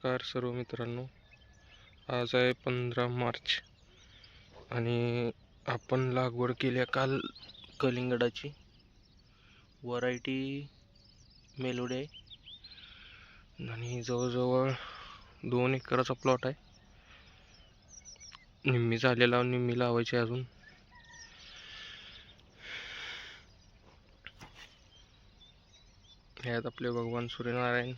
नमस्कार सर्व मित्रांनो. आज आहे 15 मार्च आणि आपण लागवड केली काल कलिंगडाची. व्हरायटी मेलोडी आहे आणि जवळजवळ 2 एकराचा प्लॉट आहे. निम्मी झालेला, निम्मी लावायची अजून. हे आहेत आपले भगवान सूर्यनारायण.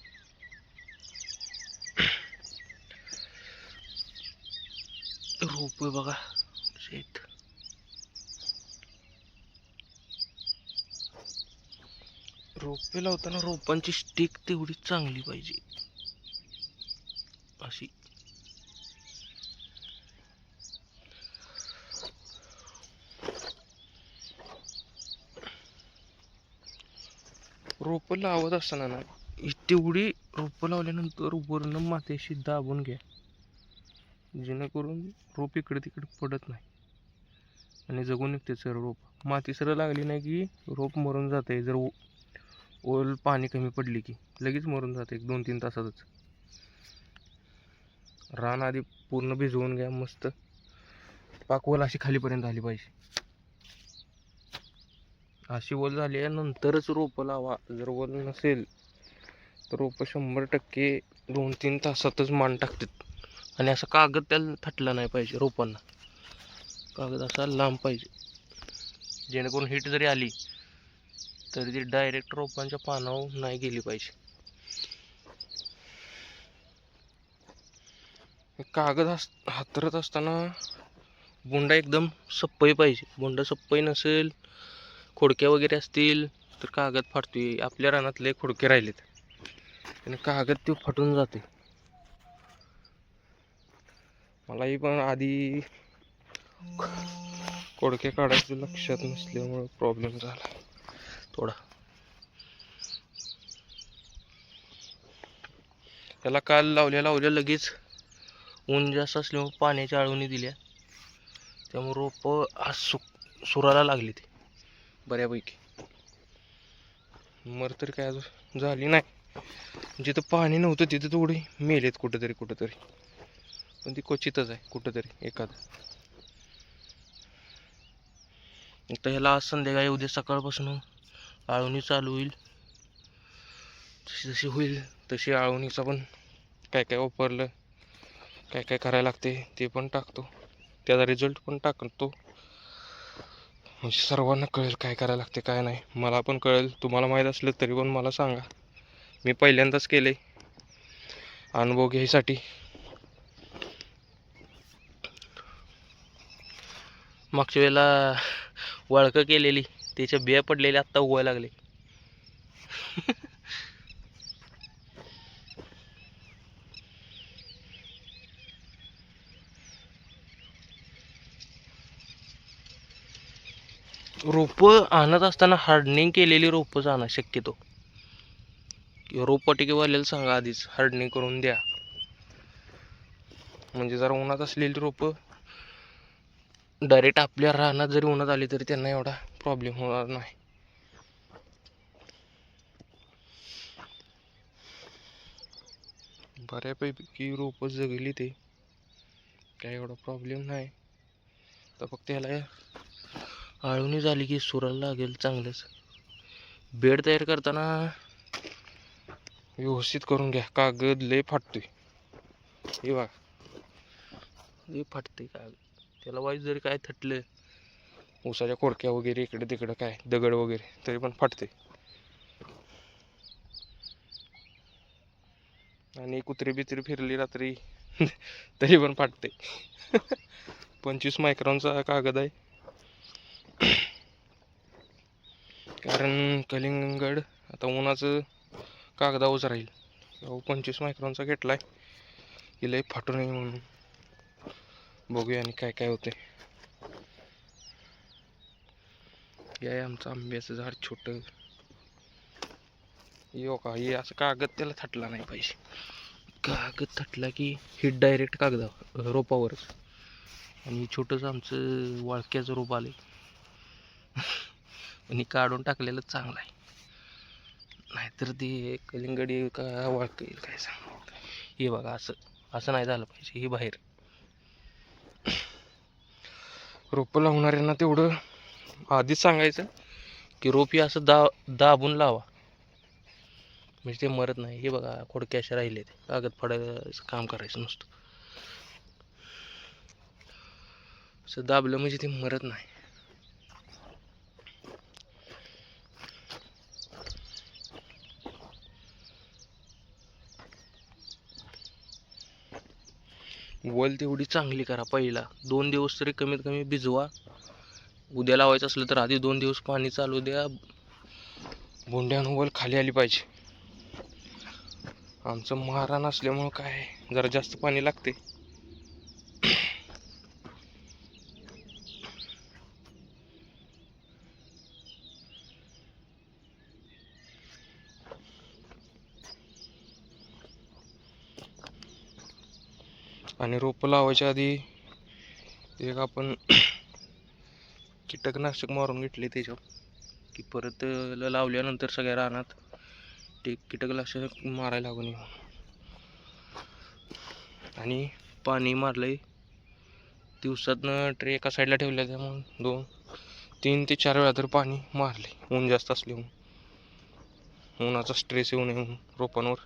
रोप बघा शेत. रोपे लावताना रोपांची स्टिक तेवढी चांगली पाहिजे. अशी रोप लावत असताना ना तेवढी रोप लावल्यानंतर वर्ण मातीशी दाबून घ्या, जेणेकरून रोप इकडे तिकडे पडत नाही आणि जगून निघते सर रोप. माती सरळ लागली नाही की रोप मरून जाते. जर ओल पाणी कमी पडली की लगेच मरून जाते 1-2-3 तासातच. रान आधी पूर्ण भिजवून घ्या मस्त. पाक ओल अशी खालीपर्यंत आली पाहिजे. अशी ओल झाल्यानंतरच रोप लावा. जर ओल नसेल तर रोप 100% 2-3 तासातच मान टाकतात. आणि असा कागद त्याला थटला नाही पाहिजे. रोपांना कागद असा लांब पाहिजे, जेणेकरून हीट जरी आली तरी ती डायरेक्ट रोपांच्या पानावर नाही गेली पाहिजे. कागद हातरत असताना बुंडा एकदम सप्पई पाहिजे. बुंडा सप्पई नसेल, खोडक्या वगैरे असतील तर कागद फाटतोय. आपल्या रानातले खोडके राहिलेत आणि कागद ते फाटून जाते. मलाही पण आधी खोडके काढायचं लक्षात नसल्यामुळे प्रॉब्लेम झाला थोडा. त्याला काल लावल्या लगेच ऊन जास्त असल्यामुळे पाण्याच्या आळवणी दिल्या, त्यामुळे रोप आज सुराला लागली ते बऱ्यापैकी. मर तरी काय अजून झाली नाही. जिथं पाणी नव्हतं तिथं थोडी मेलेत कुठंतरी, पण ती क्वचितच आहे कुठंतरी एखादं. तर ह्याला आज संध्याकाळी उद्या सकाळपासून आळवणी चालू होईल. जशी होईल तशी आळवणीचा पण काय काय वापरलं, काय काय करायला लागते ते पण टाकतो. त्याचा रिझल्ट पण टाकतो, म्हणजे सर्वांना कळेल काय करायला लागते काय नाही. मला पण कळेल. तुम्हाला माहीत असलं तरी पण मला सांगा. मी पहिल्यांदाच केले अनुभव घ्यायसाठी. मागच्या वेळेला वळकं केलेली, त्याच्या बिया पडलेल्या आत्ता उगवायला लागले. रोप आणत असताना हार्डनिंग केलेली रोपच आणा शक्यतो. रोपवाटिकेवाल्याला सांगा आधीच हार्डनिंग करून द्या, म्हणजे जरा उन्हात असलेली रोप डायरेक्ट आपल्या रानात जरी उन्हात आली तरी त्यांना एवढा प्रॉब्लेम होणार नाही. बऱ्यापैकी रोप जगली, ते काय एवढा प्रॉब्लेम नाही. तर फक्त ह्याला आळवणी झाली की सुराला लागेल चांगलंच. बेड तयार करताना व्यवस्थित करून घ्या. कागद लय फाटतोय, हे बघा लय फाटतंय कागद. त्याला वाईट जरी काय थटलं, ऊसाच्या खोडक्या वगैरे इकडे तिकडे काय दगड वगैरे, तरी पण फाटते. आणि कुत्री बित्री फिरली रात्री तरी पण फाटते. 25 मायक्रॉनचा कागद आहे, कारण कलिंगड आता उन्हाचं कागदावरच राहील. 25 मायक्रॉनचा घेतलाय की लय फाटू नये म्हणून. बघूया आणि काय काय होते. हे आहे आमचं आंब्याचं झाड छोटं. यो का हे असं कागद त्याला थटला नाही पाहिजे. कागद थटला की हिट डायरेक्ट कागदा रोपावरच. आणि छोटंच आमचं वाळक्याचं रोप आले आणि काढून टाकलेलं चांगलं आहे, नाहीतर ते कलिंगडी का वाळक येईल काय सांग. हे बघा असं असं नाही झालं पाहिजे. हे बाहेर रोपं लावणाऱ्यांना तेवढं आधीच सांगायचं की रोप ही असं दाबून लावा, म्हणजे ते मरत नाही. हे बघा खोडके असे राहिले, ते कागद फाडायचं काम करायचं नुसतं. असं दाबलं म्हणजे ते मरत नाही. वल तेवढी चांगली करा. पहिला 2 दिवस तरी कमीत कमी भिजवा. उद्या लावायचं असलं तर आधी 2 दिवस पाणी चालू द्या. बोंड्यानं वल खाली आली पाहिजे. आमचं मारा नसल्यामुळं काय जरा जास्त पाणी लागते. आणि रोपं लावायच्या आधी एक आपण कीटकनाशक मारून घेतले त्याच्यावर, की परत लावल्यानंतर सगळ्या रानात ते कीटकनाशक मारायला लागून येऊ. आणि पाणी मारलंय दिवसातनं ट्रे एका साईडला ठेवल्या, त्यामुळे 3 ते 4 वेळा तर पाणी मारले. ऊन जास्त असल्यामुळे उन्हाचा स्ट्रेस येऊ नये रोपांवर.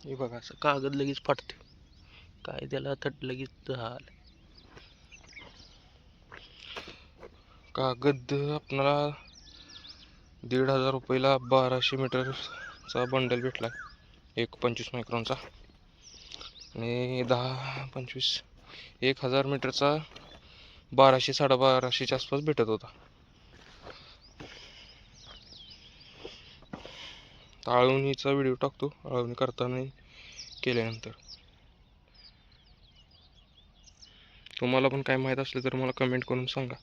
हे बघा असं कागद लगेच फाटते, काय त्याला थट लगेच झालं. कागद आपल्याला 1,500 रुपयाला 1200 मीटरचा बंडल भेटला, एक 25 मायक्रॉनचा. आणि 10-25 1000 मीटरचा 1200-1250च्या आसपास भेटत होता. आळवणीचा व्हिडिओ टाकतो, आळवणी करताना केल्यानंतर. तुम्हाला पण काय माहीत असलं तर मला कमेंट करून सांगा.